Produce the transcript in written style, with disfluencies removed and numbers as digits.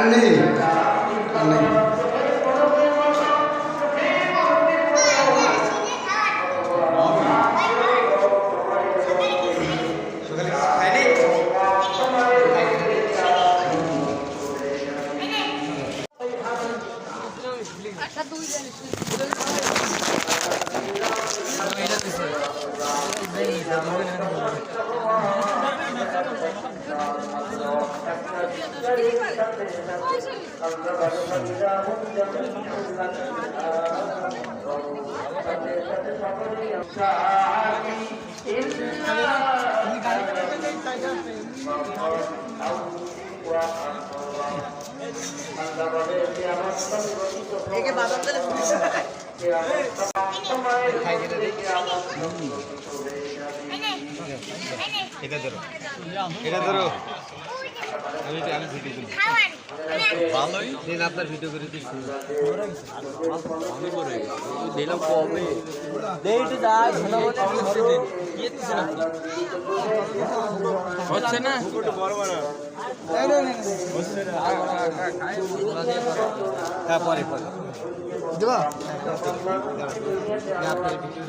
নেই আর নেই একে বাদাম দিলে পুলিশ দেখায় এটা ধরো এটা ধরো আমি ভিডিও করি ভালোই দিন আপনার ভিডিও করে দিচ্ছি দিলাম কমে দেইতে যায় ভালো হচ্ছে না বড় বড় হ্যাঁ পরে পরে দেবা আপনার ভিডিও